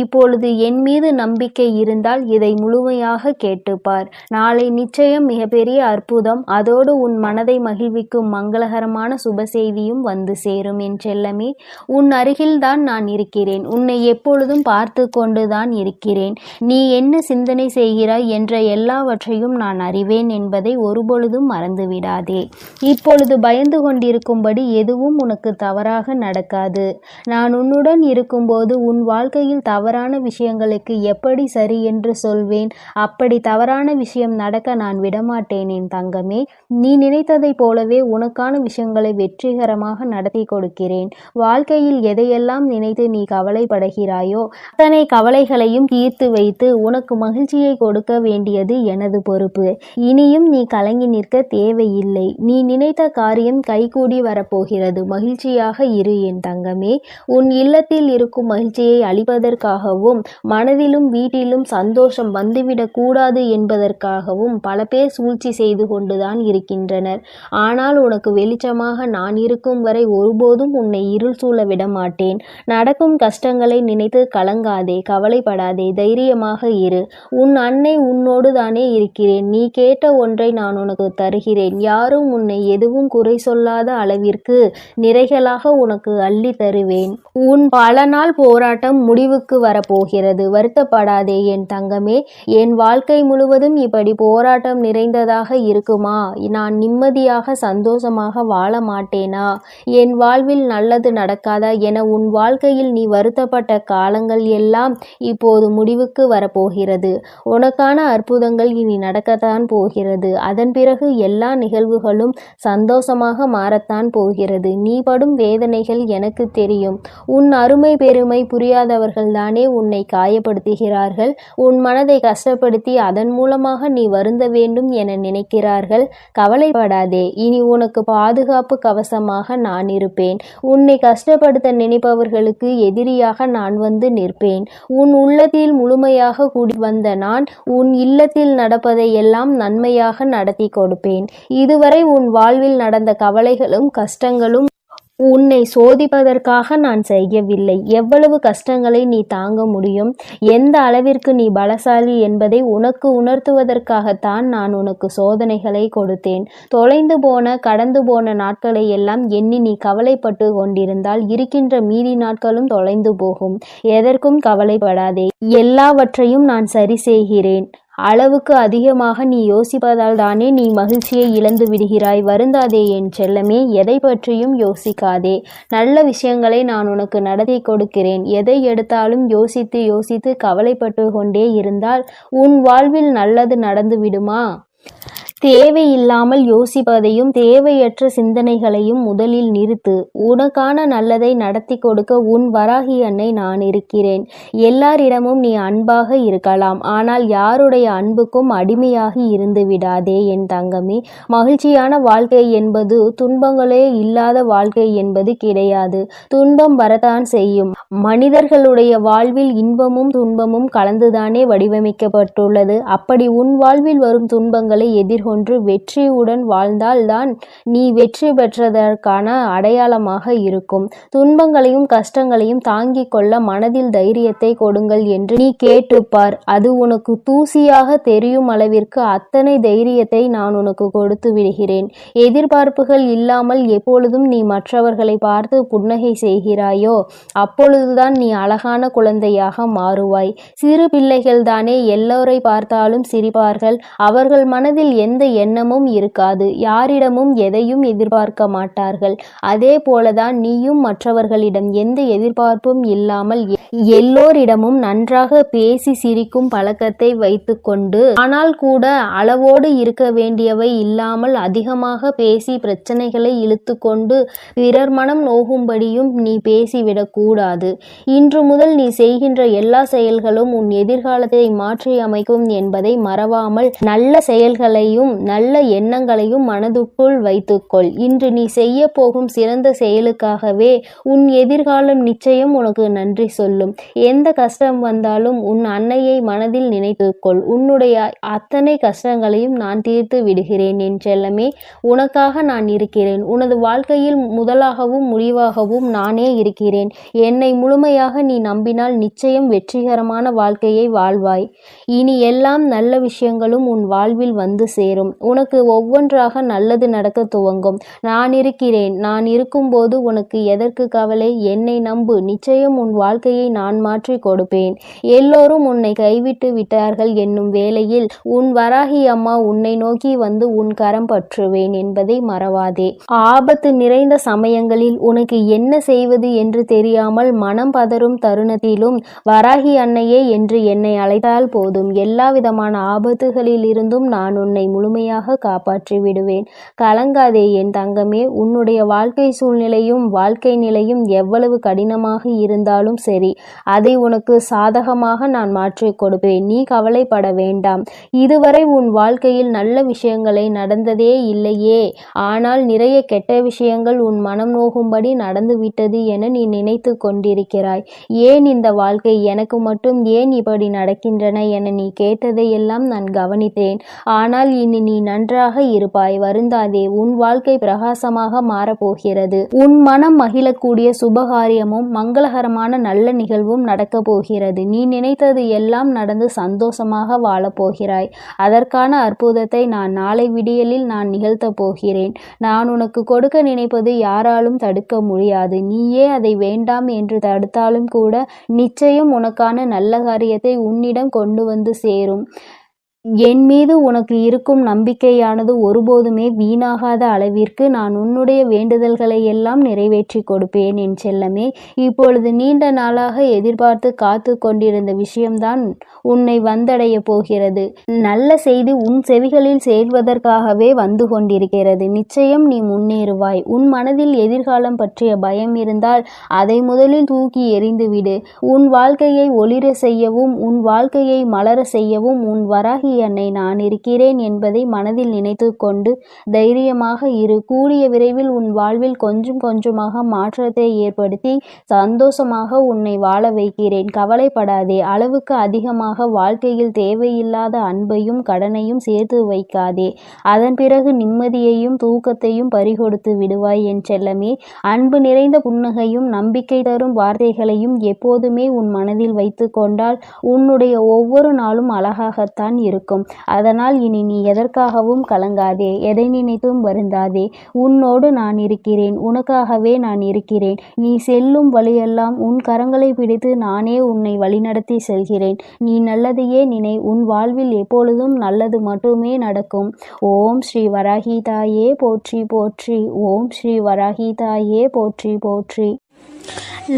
S2: இப்பொழுது என் மீது நம்பிக்கை இருந்தால் இதை முழுமையாக கேட்டுப்பார். நாளை நிச்சயம் மிகப்பெரிய அற்புதம், அதோடு உன் மனதை மகிழ்விக்கும் மங்களகரமான சுப செய்தியும் வந்து சேரும். என் செல்லமே, உன் அருகில்தான் நான் இருக்கிறேன். உன்னை எப்பொழுதும் பார்த்து கொண்டுதான் இருக்கிறேன். நீ என்ன சிந்தனை செய்கிறாய் என்ற எல்லாவற்றையும் நான் அறிவேன் என்பதை ஒருபொழுதும் மறந்துவிடாதே. இப்பொழுது பயந்து கொண்டிருக்கும்படி எதுவும் உனக்கு தவறாக நடக்காது. நான் உன்னுடன் இருக்கும்போது உன் வாழ்க்கையில் தவறான விஷயங்களுக்கு எப்படி சரி என்று சொல்வேன்? அப்படி தவறான விஷயம் நடக்க நான் விடமாட்டேன். என் தங்கமே, நீ நினைத்ததை போலவே உனக்கான விஷயங்களை வெற்றிகரமாக நடத்தி கொடுக்கிறேன். வாழ்க்கையில் எதையெல்லாம் நினைத்து நீ கவலைப்படுகிறாயோ அத்தனை கவலைகளையும் தீர்த்து வைத்து உனக்கு மகிழ்ச்சியை கொடுக்க வேண்டியது எனது பொறுப்பு. இனியும் நீ கலங்கி நிற்க தேவையில்லை. நீ நினைத்த காரியம் கைகூடி வரப்போகிறது. மகிழ்ச்சியாக இரு என் தங்கமே. உன் இல்லத்தில் இருக்கும் மகிழ்ச்சியை அளிப்பதற்காகவும் மனதிலும் வீட்டிலும் சந்தோஷம் வந்துவிடக் கூடாது என்பதற்காகவும் பல பேர் சூழ்ச்சி செய்து கொண்டுதான் இருக்கின்றனர். ஆனால் உனக்கு வெளிச்சமாக நான் இருக்கும் வரை ஒருபோதும் உன்னை இருள் சூழ விட மாட்டேன். நடக்கும் கஷ்டங்களை நினைத்து கலங்காதே, கவலைப்படாதே, தைரியமாக இரு. உன் அன்னை உன்னோடு தானே இருக்கிறேன். நீ கேட்ட ஒன்றை நான் உனக்கு தருகிறேன். யாரும் உன்னை எதுவும் குறை சொல்லாத அளவிற்கு நிறைகளாக உனக்கு அள்ளி தருவேன். உன் பல நாள் போராட்டம் முடிவுக்கு வரப்போகிறது. வருத்தப்படாதே என் தங்கமே. என் வாழ்க்கை முழுவதும் இப்படி போராட்டம் நிறைந்ததாக இருக்குமா? நான் நிம்மதி நிம்மதியாக சந்தோஷமாக வாழ மாட்டேனா? என் வாழ்வில் நல்லது நடக்காதா என உன் வாழ்க்கையில் நீ வருத்தப்பட்ட காலங்கள் எல்லாம் இப்போது முடிவுக்கு வரப்போகிறது. உனக்கான அற்புதங்கள் இனி நடக்கத்தான் போகிறது. அதன் பிறகு எல்லா நிகழ்வுகளும் சந்தோஷமாக மாறத்தான் போகிறது. நீ படும் வேதனைகள் எனக்கு தெரியும். உன் அருமை பெருமை புரியாதவர்கள்தானே உன்னை காயப்படுத்துகிறார்கள். உன் மனதை கஷ்டப்படுத்தி அதன் மூலமாக நீ வருந்த வேண்டும் என நினைக்கிறார்கள். கவலைப்படாதே, இனி உனக்கு பாதுகாப்பு கவசமாக நான் இருப்பேன். உன்னை கஷ்டப்படுத்த நினைப்பவர்களுக்கு எதிரியாக நான் வந்து நிற்பேன். உன் உள்ளத்தில் முழுமையாக கூடி வந்த நான் உன் இல்லத்தில் நடப்பதை எல்லாம் நன்மையாக நடத்தி கொடுப்பேன். இதுவரை உன் வாழ்வில் நடந்த கவலைகளும் கஷ்டங்களும் உன்னை சோதிப்பதற்காக நான் செய்யவில்லை. எவ்வளவு கஷ்டங்களை நீ தாங்க முடியும், எந்த அளவிற்கு நீ பலசாலி என்பதை உனக்கு உணர்த்துவதற்காகத்தான் நான் உனக்கு சோதனைகளை கொடுத்தேன். தொலைந்து போன கடந்து போன நாட்களை எல்லாம் எண்ணி நீ கவலைப்பட்டு கொண்டிருந்தால் இருக்கின்ற மீதி நாட்களும் தொலைந்து போகும். எதற்கும் கவலைப்படாதே, எல்லாவற்றையும் நான் சரி செய்கிறேன். அளவுக்கு அதிகமாக நீ யோசிப்பதால் தானே நீ மகிழ்ச்சியை இழந்து விடுகிறாய். வருந்தாதே என் செல்லமே, எதை பற்றியும் யோசிக்காதே. நல்ல விஷயங்களை நான் உனக்கு நடத்தி கொடுக்கிறேன். எதை எடுத்தாலும் யோசித்து யோசித்து கவலைப்பட்டு கொண்டே இருந்தால் உன் வாழ்வில் நல்லது நடந்து விடுமா? தேவையில்லாமல் யோசிப்பதையும் தேவையற்ற சிந்தனைகளையும் முதலில் நிறுத்து. உனக்கான நல்லதை நடத்தி கொடுக்க உன் வராகி அன்னை நான் இருக்கிறேன். எல்லாரிடமும் நீ அன்பாக இருக்கலாம், ஆனால் யாருடைய அன்புக்கும் அடிமையாகி இருந்து விடாதே என் தங்கமே. மகிழ்ச்சியான வாழ்க்கை என்பது துன்பங்களே இல்லாத வாழ்க்கை என்பது கிடையாது. துன்பம் வரத்தான் செய்யும். மனிதர்களுடைய வாழ்வில் இன்பமும் துன்பமும் கலந்துதானே வடிவமைக்கப்பட்டுள்ளது. அப்படி உன் வாழ்வில் வரும் துன்பங்களை எதிர்கொண்டு வெற்றியுடன் வாழ்ந்தால்தான் நீ வெற்றி பெற்றதற்கான அடையாளமாக இருக்கும். துன்பங்களையும் கஷ்டங்களையும் தாங்கிக் கொள்ள மனதில் தைரியத்தை கொடுங்கள் என்று நீ கேட்டுப்பார். அது உனக்கு தூசியாக தெரியும் அளவிற்கு அத்தனை தைரியத்தை நான் உனக்கு கொடுத்து விடுகிறேன். எதிர்பார்ப்புகள் இல்லாமல் எப்பொழுதும் நீ மற்றவர்களை பார்த்து புன்னகை செய்கிறாயோ அப்பொழுதுதான் நீ அழகான குழந்தையாக மாறுவாய். சிறு பிள்ளைகள் தானே எல்லோரை பார்த்தாலும் சிரிப்பார்கள். அவர்கள் மனதில் எந்த எண்ணமும் இருக்காது. யாரிடமும் எதையும் எதிர்பார்க்க மாட்டார்கள். அதே போலதான் நீயும் மற்றவர்களிடம் எந்த எதிர்பார்ப்பும் இல்லாமல் எல்லோரிடமும் நன்றாக பேசி சிரிக்கும் பழக்கத்தை வைத்துக்கொண்டு, ஆனால் கூட அளவோடு இருக்க வேண்டியவை இல்லாமல் அதிகமாக பேசி பிரச்சனைகளை இழுத்து கொண்டு பிறர் மனம் நோகும்படியும் நீ பேசிவிடக் கூடாது. இன்று முதல் நீ செய்கின்ற எல்லா செயல்களும் உன் எதிர்காலத்தை மாற்றி அமைக்கும் என்பதை மறவாமல் நல்ல செயல்களையும் நல்ல எண்ணங்களையும் மனதுக்குள் வைத்துக்கொள். இன்று நீ செய்ய போகும் சிறந்த செயலுக்காகவே உன் எதிர்காலம் நிச்சயம் உனக்கு நன்றி சொல்லும். எந்த கஷ்டம் வந்தாலும் உன் அன்னையை மனதில் நினைத்துக்கொள். உன்னுடைய அத்தனை கஷ்டங்களையும் நான் தீர்த்து விடுகிறேன் என் செல்லமே. உனக்காக நான் இருக்கிறேன். உனது வாழ்க்கையில் முதலாகவும் முடிவாகவும் நானே இருக்கிறேன். என்னை முழுமையாக நீ நம்பினால் நிச்சயம் வெற்றிகரமான வாழ்க்கையை வாழ்வாய். இனி எல்லாம் நல்ல விஷயங்களும் உன் வாழ்வில் வந்து சேரும். உனக்கு ஒவ்வொன்றாக நல்லது நடக்க துவங்கும். நான் இருக்கிறேன். நான் இருக்கும்போது உனக்கு எதற்கு கவலை? என்னை நம்பு. நிச்சயம் உன் வாழ்க்கையை நான் மாற்றி கொடுப்பேன். எல்லோரும் உன்னை கைவிட்டு விட்டார்கள் என்னும் வேளையில் உன் வராகி அம்மா உன்னை நோக்கி வந்து உன் கரம் பற்றுவேன் என்பதை மறவாதே. ஆபத்து நிறைந்த சமயங்களில் உனக்கு என்ன செய்வது என்று தெரியாமல் மனம் பதறும் தருணத்திலும் வராகி அன்னையே என்று என்னை அழைத்தால் போதும். எல்லா விதமான ஆபத்துகளில் இருந்தும் நான் உன்னை முழுமையாக காப்பாற்றி விடுவேன். கலங்காதே என் தங்கமே. உன்னுடைய வாழ்க்கை சூழ்நிலையும் வாழ்க்கை நிலையும் எவ்வளவு கடினமாக இருந்தாலும் சரி, அதை உனக்கு சாதகமாக நான் மாற்றிக் கொடுப்பேன். நீ கவலைப்பட வேண்டாம். இதுவரை உன் வாழ்க்கையில் நல்ல விஷயங்களை நடந்ததே இல்லையே, ஆனால் நிறைய கெட்ட விஷயங்கள் உன் மனம் நோகும்படி நடந்துவிட்டது என நீ நினைத்து கொண்டிருக்கிறாய். ஏன் இந்த வாழ்க்கை எனக்கு மட்டும் ஏன் இப்படி நடக்கின்றன என நீ கேட்டதையெல்லாம் நான் கவனித்தேன். ஆனால் இனி நீ நன்றாக இருப்பாய். வருந்தாதே. உன் வாழ்க்கை பிரகாசமாக மாறப்போகிறது. உன் மனம் மகிழக்கூடிய சுபகாரியமும் மங்களகரமான நல்ல நிகழ்வும் நடக்கப் போகிறது. நீ நினைத்தது எல்லாம் நடந்து சந்தோஷமாக வாழப்போகிறாய். அதற்கான அற்புதத்தை நான் நாளை விடியலில் நான் நிகழ்த்தப் போகிறேன். நான் உனக்கு கொடுக்க நினைப்பது யாராலும் தடுக்க முடியாது. நீயே அதை வேண்டாம் என்று தடுத்தாலும் கூட நிச்சயம் உனக்கான நல்ல காரியத்தை உன்னிடம் கொண்டு வந்து சேரும். என் மீது உனக்கு இருக்கும் நம்பிக்கையானது ஒருபோதுமே வீணாகாத அளவிற்கு நான் உன்னுடைய வேண்டுதல்களை எல்லாம் நிறைவேற்றி கொடுப்பேன் என் செல்லமே. இப்பொழுது நீண்ட நாளாக எதிர்பார்த்து காத்து கொண்டிருந்த விஷயம்தான் உன்னை வந்தடைய போகிறது. நல்ல செய்தி உன் செவிகளில் சேர்வதற்காகவே வந்து கொண்டிருக்கிறது. நிச்சயம் நீ முன்னேறுவாய். உன் மனதில் எதிர்காலம் பற்றிய பயம் இருந்தால் அதை முதலில் தூக்கி எறிந்துவிடு. உன் வாழ்க்கையை ஒளிர செய்யவும் உன் வாழ்க்கையை மலர செய்யவும் உன் வராகி அன்னை நான் இருக்கிறேன் என்பதை மனதில் நினைத்து கொண்டு தைரியமாக இரு. கூடிய விரைவில் உன் வாழ்வில் கொஞ்சம் கொஞ்சமாக மாற்றத்தை ஏற்படுத்தி சந்தோஷமாக உன்னை வாழ வைக்கிறேன். கவலைப்படாதே. அளவுக்கு அதிகமாக வாழ்க்கையில் தேவையில்லாத அன்பையும் கடனையும் சேர்த்து வைக்காதே. அதன் பிறகு நிம்மதியையும் தூக்கத்தையும் பறிகொடுத்து விடுவாய் என் செல்லமே. அன்பு நிறைந்த புன்னகையும் நம்பிக்கை தரும் வார்த்தைகளையும் எப்போதுமே உன் மனதில் வைத்து கொண்டால் உன்னுடைய ஒவ்வொரு நாளும் அழகாகத்தான் இருக்கும். அதனால் இனி நீ எதற்காகவும் கலங்காதே. எதை நினைத்தும் வருந்தாதே. உன்னோடு நான் இருக்கிறேன். உனக்காகவே நான் இருக்கிறேன். நீ செல்லும் வழியெல்லாம் உன் கரங்களை பிடித்து நானே உன்னை வழிநடத்தி செல்கிறேன். நீ நல்லதையே நினை. உன் வாழ்வில் எப்பொழுதும் நல்லது மட்டுமே நடக்கும். ஓம் ஸ்ரீ வராகி தாயே போற்றி போற்றி. ஓம் ஸ்ரீ வராகி தாயே போற்றி போற்றி.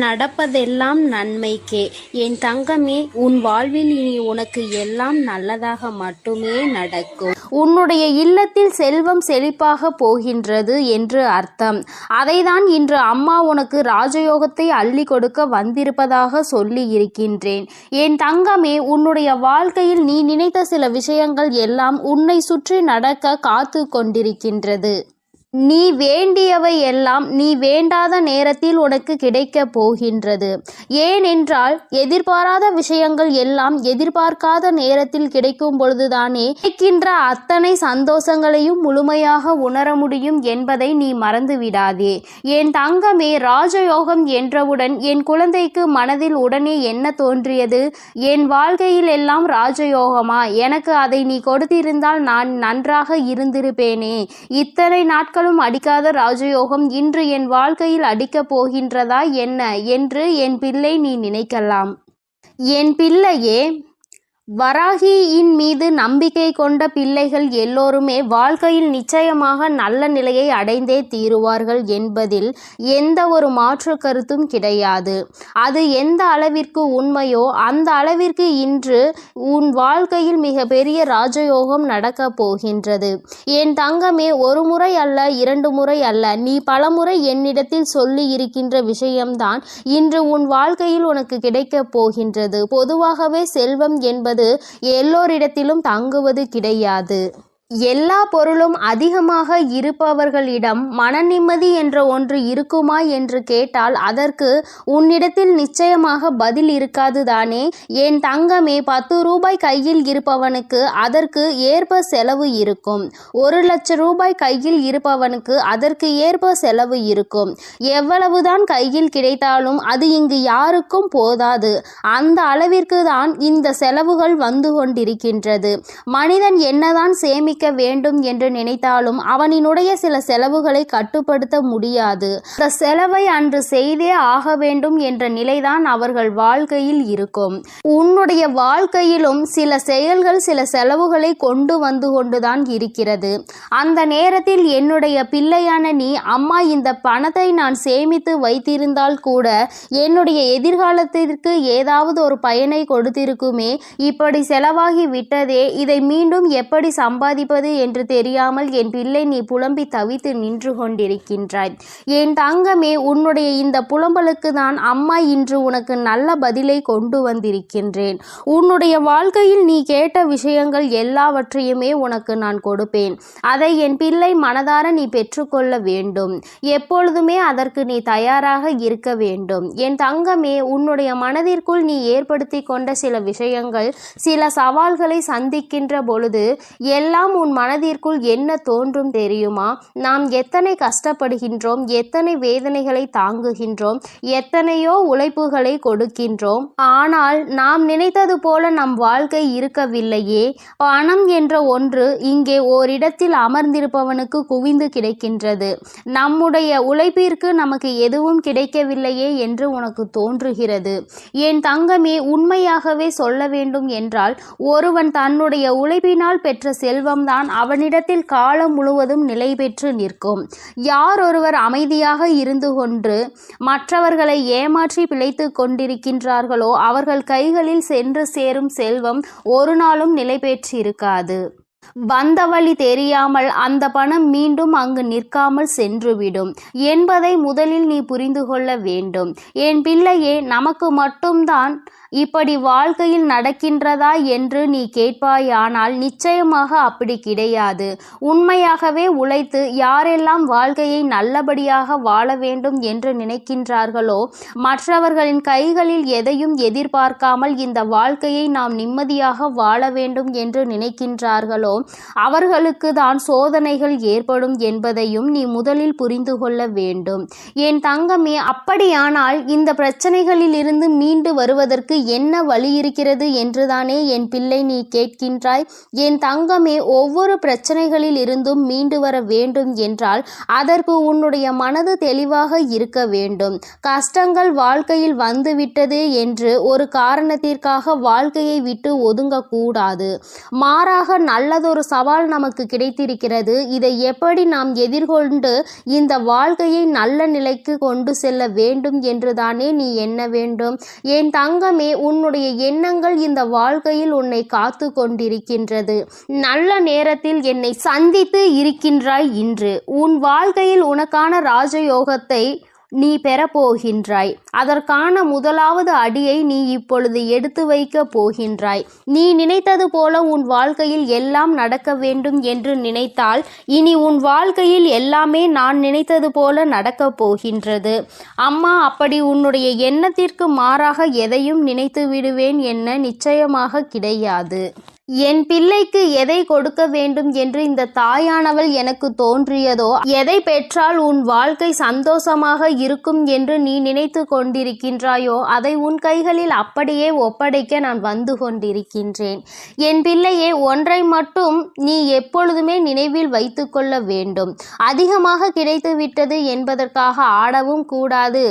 S1: நடப்பதெல்லாம் நன்மைக்கே. என் தங்கமே, உன் வாழ்வில் இனி உனக்கு எல்லாம் நல்லதாக மட்டுமே நடக்கும். உன்னுடைய இல்லத்தில் செல்வம் செழிப்பாக போகின்றது என்று அர்த்தம். அதைதான் இன்று அம்மா உனக்கு ராஜயோகத்தை அள்ளி கொடுக்க வந்திருப்பதாக சொல்லி இருக்கின்றேன். என் தங்கமே, உன்னுடைய வாழ்க்கையில் நீ நினைத்த சில விஷயங்கள் எல்லாம் உன்னை சுற்றி நடக்க காத்து கொண்டிருக்கின்றது. நீ வேண்டியவை எல்லாம் நீ வேண்டாத நேரத்தில் உனக்கு கிடைக்க போகின்றது. ஏனென்றால் எதிர்பாராத விஷயங்கள் எல்லாம் எதிர்பார்க்காத நேரத்தில் கிடைக்கும் பொழுதுதானே கிடைக்கின்ற அத்தனை சந்தோஷங்களையும் முழுமையாக உணர முடியும் என்பதை நீ மறந்து விடாதே. என் தங்கமே, ராஜயோகம் என்றவுடன் என் குழந்தைக்கு மனதில் உடனே என்ன தோன்றியது? என் வாழ்க்கையில் எல்லாம் ராஜயோகமா? எனக்கு அதை நீ கொடுத்திருந்தால் நான் நன்றாக இருந்திருப்பேனே. இத்தனை நாட்கள் அடிக்காத ராஜயோகம் இன்று என் வாழ்க்கையில் அடிக்கப் போகின்றதா என்ன என்று என் பிள்ளை நீ நினைக்கலாம். என் பிள்ளையே, வராகியின் மீது நம்பிக்கை கொண்ட பிள்ளைகள் எல்லோருமே வாழ்க்கையில் நிச்சயமாக நல்ல நிலையை அடைந்தே தீருவார்கள் என்பதில் எந்த ஒரு மாற்று கருத்தும் கிடையாது. அது எந்த அளவிற்கு உண்மையோ அந்த அளவிற்கு இன்று உன் வாழ்க்கையில் மிக பெரிய ராஜயோகம் நடக்கப் போகின்றது. என் தங்கமே, ஒரு முறை அல்ல, 2 முறை அல்ல, நீ பலமுறை என்னிடத்தில் சொல்லி இருக்கின்ற விஷயம்தான் இன்று உன் வாழ்க்கையில் உனக்கு கிடைக்கப் போகின்றது. பொதுவாகவே செல்வம் என்பது எல்லோரிடத்திலும் தங்குவது கிடையாது. எல்லா பொருளும் அதிகமாக இருப்பவர்களிடம் மன நிம்மதி என்ற ஒன்று இருக்குமா என்று கேட்டால் அதற்கு உன்னிடத்தில் நிச்சயமாக பதில் இருக்காது தானே. என் தங்கமே, 10 ரூபாய் கையில் இருப்பவனுக்கு அதற்கு ஏற்ப செலவு இருக்கும். 1 லட்சம் ரூபாய் கையில் இருப்பவனுக்கு அதற்கு ஏற்ப செலவு இருக்கும். எவ்வளவுதான் கையில் கிடைத்தாலும் அது இங்கு யாருக்கும் போதாது. அந்த அளவிற்கு தான் இந்த செலவுகள் வந்து கொண்டிருக்கின்றது. மனிதன் என்னதான் சேமிக்க வேண்டும் என்று நினைத்தாலும் அவனினுடைய சில செலவுகளை கட்டுப்படுத்த முடியாது. அந்த செலவை அன்று செய்தே ஆக வேண்டும் என்ற நிலைதான் அவர்கள் வாழ்க்கையில் இருக்கும். உன்னுடைய வாழ்க்கையிலும் சில செயல்கள் சில செலவுகளை கொண்டு வந்து கொண்டுதான் இருக்கிறது. அந்த நேரத்தில் என்னுடைய பிள்ளையான நீ, அம்மா இந்த பணத்தை நான் சேமித்து வைத்திருந்தால் கூட என்னுடைய எதிர்காலத்திற்கு ஏதாவது ஒரு பயனை கொடுத்திருக்குமே, இப்படி செலவாகி விட்டதே, இதை மீண்டும் எப்படி சம்பாதிப்பது என்று தெரியாமல் என் பிள்ளை நீ புலம்பி தவித்து நின்று கொண்டிருக்கின்றாய். என் தங்கமே, உன்னுடைய இந்த புலம்பலுக்கு தான் அம்மா இன்று உனக்கு நல்ல பதிலை கொண்டு வந்திருக்கின்றேன். உன்னுடைய வாழ்க்கையில் நீ கேட்ட விஷயங்கள் எல்லாவற்றையுமே உனக்கு நான் கொடுப்பேன். அதை என் பிள்ளை மனதார நீ பெற்றுக்கொள்ள வேண்டும். எப்பொழுதுமே அதற்கு நீ தயாராக இருக்க வேண்டும். என் தங்கமே, உன்னுடைய மனதிற்குள் நீ ஏற்படுத்தி கொண்ட சில விஷயங்கள் சில சவால்களை சந்திக்கின்ற பொழுது எல்லாம்
S2: உன் மனதிற்குள் என்ன தோன்றும் தெரியுமா? நாம் எத்தனை கஷ்டப்படுகின்றோம், எத்தனை வேதனைகளை தாங்குகின்றோம், எத்தனையோ உழைப்புகளை கொடுக்கின்றோம். ஆனால் நாம் நினைத்தது போல நம் வாழ்க்கை இருக்கவில்லையே. பணம் என்ற ஒன்று இங்கே ஓரிடத்தில் அமர்ந்திருப்பவனுக்கு குவிந்து கிடைக்கின்றது. நம்முடைய உழைப்பிற்கு நமக்கு எதுவும் கிடைக்கவில்லையே என்று உனக்கு தோன்றுகிறது. என் தங்கமே, உண்மையாகவே சொல்ல வேண்டும் என்றால் ஒருவன் தன்னுடைய உழைப்பினால் பெற்ற செல்வம்தான் அவனிடத்தில் காலம் முழுவதும் நிலை பெற்று நிற்கும். யார் ஒருவர் அமைதியாக இருந்து கொண்டு மற்றவர்களை ஏமாற்றி பிழைத்து கொண்டிருக்கின்றார்களோ அவர்கள் கைகளில் சென்று சேரும் செல்வம் ஒரு நாளும் நிலை பெற்றிருக்காது. வந்த வழி தெரியாமல் அந்த பணம் மீண்டும் அங்கு நிற்காமல் சென்றுவிடும் என்பதை முதலில் நீ புரிந்து கொள்ள வேண்டும். என் பிள்ளையே, நமக்கு மட்டும்தான் இப்படி வாழ்க்கையில் நடக்கின்றதா என்று நீ கேட்பாயானால் நிச்சயமாக அப்படி கிடையாது. உண்மையாகவே உழைத்து யாரெல்லாம் வாழ்க்கையை நல்லபடியாக வாழ வேண்டும் என்று நினைக்கின்றார்களோ, மற்றவர்களின் கைகளில் எதையும் எதிர்பார்க்காமல் இந்த வாழ்க்கையை நாம் நிம்மதியாக வாழ வேண்டும் என்று நினைக்கின்றார்களோ அவர்களுக்கு தான் சோதனைகள் ஏற்படும் என்பதையும் நீ முதலில் புரிந்து கொள்ள வேண்டும். என் தங்கமே, அப்படியானால் இந்த பிரச்சனைகளில் இருந்து மீண்டு வருவதற்கு என்ன வழி இருக்கிறது என்றுதானே என் பிள்ளை நீ கேட்கின்றாய்? என் தங்கமே, ஒவ்வொரு பிரச்சனைகளில் இருந்தும் மீண்டு வர வேண்டும் என்றால் அதற்கு உன்னுடைய மனது தெளிவாக இருக்க வேண்டும். கஷ்டங்கள் வாழ்க்கையில் வந்துவிட்டது என்று ஒரு காரணத்திற்காக வாழ்க்கையை விட்டு ஒதுங்கக்கூடாது. மாறாக நல்லதொரு சவால் நமக்கு கிடைத்திருக்கிறது. இதை எப்படி நாம் எதிர்கொண்டு இந்த வாழ்க்கையை நல்ல நிலைக்கு கொண்டு செல்ல வேண்டும் என்றுதானே நீ எண்ண வேண்டும். என் தங்கமே, உன்னுடைய எண்ணங்கள் இந்த வாழ்க்கையில் உன்னை காத்து கொண்டிருக்கின்றது. நல்ல நேரத்தில் என்னை சந்தித்து இருக்கின்றாய். இன்று உன் வாழ்க்கையில் உனக்கான ராஜயோகத்தை நீ பெறப்போகின்றாய். அதற்கான முதலாவது அடியை நீ இப்பொழுது எடுத்து வைக்க போகின்றாய். நீ நினைத்தது போல உன் வாழ்க்கையில் எல்லாம் நடக்க வேண்டும் என்று நினைத்தால் இனி உன் வாழ்க்கையில் எல்லாமே நான் நினைத்தது போல நடக்கப் போகின்றது. அம்மா, அப்படி உன்னுடைய எண்ணத்திற்கு மாறாக எதையும் நினைத்து விடுவேன் என்ன நிச்சயமாக கிடையாது. என் பிள்ளைக்கு எதை கொடுக்க வேண்டும் என்று இந்த தாயானவள் எனக்கு தோன்றியதோ, எதை பெற்றால் உன் வாழ்க்கை சந்தோஷமாக இருக்கும் என்று நீ நினைத்து கொண்டிருக்கின்றாயோ அதை உன் கைகளில் அப்படியே ஒப்படைக்க நான் வந்து கொண்டிருக்கின்றேன். என் பிள்ளையே, ஒன்றை மட்டும் நீ எப்பொழுதுமே நினைவில் வைத்து கொள்ள வேண்டும். அதிகமாக கிடைத்து விட்டது என்பதற்காக ஆடவும் கூடாது.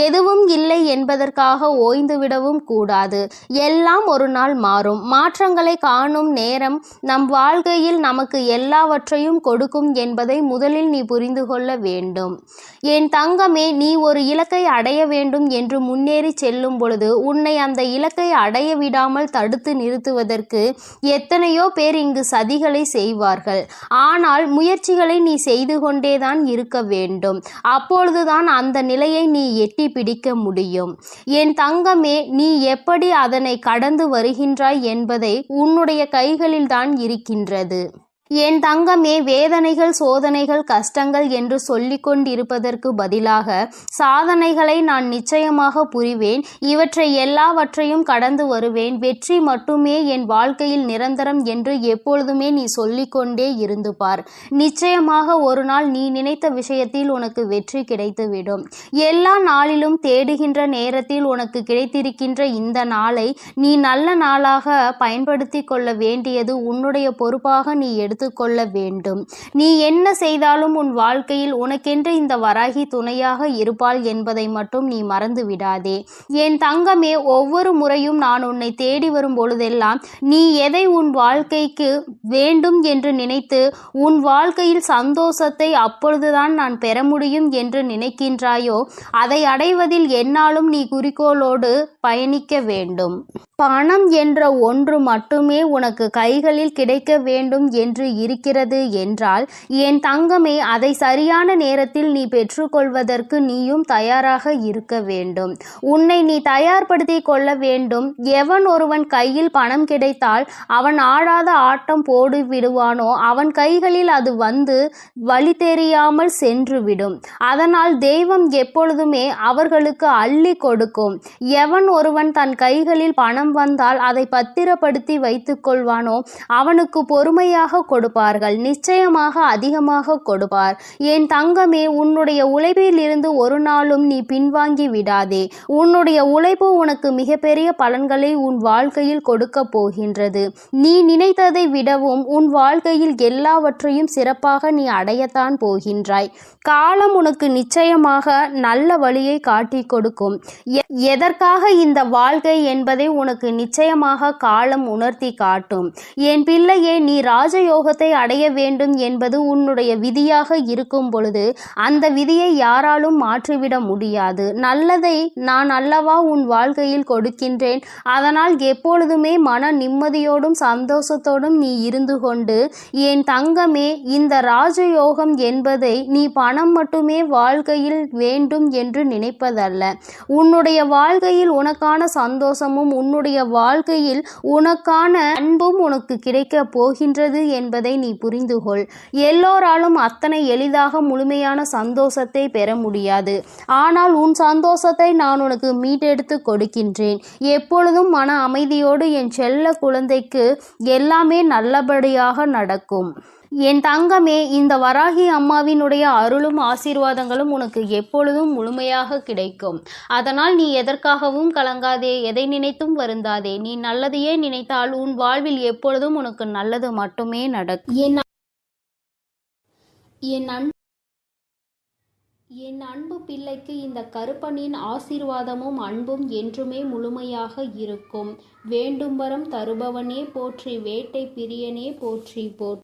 S2: எதுவும் இல்லை என்பதற்காக ஓய்ந்து விடவும் கூடாது. எல்லாம் ஒரு நாள் மாறும். மாற்றங்களை காணும் நேரம் நம் வாழ்க்கையில் நமக்கு எல்லாவற்றையும் கொடுக்கும் என்பதை முதலில் நீ புரிந்து கொள்ள வேண்டும். என் தங்கமே, நீ ஒரு இலக்கை அடைய வேண்டும் என்று முன்னேறி செல்லும் பொழுது உன்னை அந்த இலக்கை அடைய விடாமல் தடுத்து நிறுத்துவதற்கு எத்தனையோ பேர் இங்கு சதிகளை செய்வார்கள். ஆனால் முயற்சிகளை நீ செய்து கொண்டேதான் இருக்க வேண்டும். அப்பொழுதுதான் அந்த நிலையை நீ எட்டி பிடிக்க முடியும். என் தங்கமே, நீ எப்படி அதனை கடந்து வருகின்றாய் என்பதை உன்னுடைய கைகளில் தான் இருக்கின்றது. என் தங்கமே, வேதனைகள், சோதனைகள், கஷ்டங்கள் என்று சொல்லிக் கொண்டிருப்பதற்கு பதிலாக சாதனைகளை நான் நிச்சயமாக புரிவேன். இவற்றை எல்லாவற்றையும் கடந்து வருவேன். வெற்றி மட்டுமே என் வாழ்க்கையில் நிரந்தரம் என்று எப்பொழுதுமே நீ சொல்லிக்கொண்டே இருந்து பார். நிச்சயமாக ஒரு நாள் நீ நினைத்த விஷயத்தில் உனக்கு வெற்றி கிடைத்துவிடும். எல்லா நாளிலும் தேடுகின்ற நேரத்தில் உனக்கு கிடைத்திருக்கின்ற இந்த நாளை நீ நல்ல நாளாக பயன்படுத்தி கொள்ள வேண்டியது உன்னுடைய பொறுப்பாக நீ கொள்ள வேண்டும். நீ என்ன செய்தாலும் உன் வாழ்க்கையில் உனக்கென்று இந்த வராகி துணையாக இருப்பாள் என்பதை மட்டும் நீ மறந்து விடாதே. என் தங்கமே, ஒவ்வொரு முறையும் நான் உன்னை தேடி வரும் பொழுதெல்லாம் நீ எதை உன் வாழ்க்கைக்கு வேண்டும் என்று நினைத்து உன் வாழ்க்கையில் சந்தோஷத்தை அப்பொழுதுதான் நான் பெற முடியும் என்று நினைக்கின்றாயோ அதை அடைவதில் என்னாலும் நீ குறிக்கோளோடு பயணிக்க வேண்டும். பணம் என்ற ஒன்று மட்டுமே உனக்கு கைகளில் கிடைக்க வேண்டும் என்று இருக்கிறது என்றால் என் தங்கமே, அதை சரியான நேரத்தில் நீ பெற்றுக்கொள்வதற்கு நீயும் தயாராக இருக்க வேண்டும். உன்னை நீ தயார்படுத்தி கொள்ள வேண்டும். எவன் ஒருவன் கையில் பணம் கிடைத்தால் அவன் ஆடாத ஆட்டம் போடு விடுவானோ அவன் கைகளில் அது வந்து வழி தெரியாமல் சென்றுவிடும். அதனால் தெய்வம் எப்பொழுதுமே அவர்களுக்கு அள்ளி கொடுக்கும். எவன் ஒருவன் தன் கைகளில் பணம் பணம் வந்தால் அதை பத்திரப்படுத்தி வைத்துக் கொள்வானோ அவனுக்கு பொறுமையாக கொடுப்பார்கள், நிச்சயமாக அதிகமாக கொடுப்பார். என் தங்கமே, உன்னுடைய உழைப்பில் இருந்து ஒரு நாளும் நீ பின்வாங்கி விடாதே. உன்னுடைய உழைப்பு உனக்கு மிகப்பெரிய பலன்களை உன் வாழ்க்கையில் கொடுக்க போகின்றது. நீ நினைத்ததை விடவும் உன் வாழ்க்கையில் எல்லாவற்றையும் சிறப்பாக நீ அடையத்தான் போகின்றாய். காலம் உனக்கு நிச்சயமாக நல்ல வழியை காட்டி கொடுக்கும். எதற்காக இந்த வாழ்க்கை என்பதை உனக்கு நிச்சயமாக காலம் உணர்த்தி காட்டும். என் பிள்ளையே, நீ ராஜயோகத்தை அடைய வேண்டும் என்பது உன்னுடைய விதியாக இருக்கும் பொழுது அந்த விதியை யாராலும் மாற்றிவிட முடியாது. நல்லதை நான் அல்லவா உன் வாழ்க்கையில் கொடுக்கின்றேன். அதனால் எப்பொழுதுமே மன நிம்மதியோடும் சந்தோஷத்தோடும் நீ இருந்து கொண்டு, என் தங்கமே, இந்த ராஜயோகம் என்பதை நீ பணம் மட்டுமே வாழ்க்கையில் வேண்டும் என்று நினைப்பதல்ல. உன்னுடைய வாழ்க்கையில் உனக்கான சந்தோஷமும் உன்னுடைய வாழ்க்கையில் உனக்கான அன்பும் உனக்கு கிடைக்க போகின்றது என்பதை நீ புரிந்து கொள். எல்லோராலும் அத்தனை எளிதாக முழுமையான சந்தோஷத்தை பெற முடியாது. ஆனால் உன் சந்தோஷத்தை நான் உனக்கு மீட்டெடுத்து கொடுக்கின்றேன். எப்பொழுதும் மன அமைதியோடு என் செல்ல குழந்தைக்கு எல்லாமே நல்லபடியாக நடக்கும். என் தங்கமே, இந்த வராகி அம்மாவினுடைய அருளும் ஆசீர்வாதங்களும் உனக்கு எப்பொழுதும் முழுமையாக கிடைக்கும். அதனால் நீ எதற்காகவும் கலங்காதே, எதை நினைத்தும் வருந்தாதே. நீ நல்லதையே நினைத்தால் உன் வாழ்வில் எப்பொழுதும் உனக்கு நல்லது மட்டுமே நடக்கும்.
S1: என் அன்பு பிள்ளைக்கு இந்த கருப்பனின் ஆசீர்வாதமும் அன்பும் என்றுமே முழுமையாக இருக்கும். வேண்டும் வரம் தருபவனே போற்றி, வேட்டை பிரியனே போற்றி போற்றி.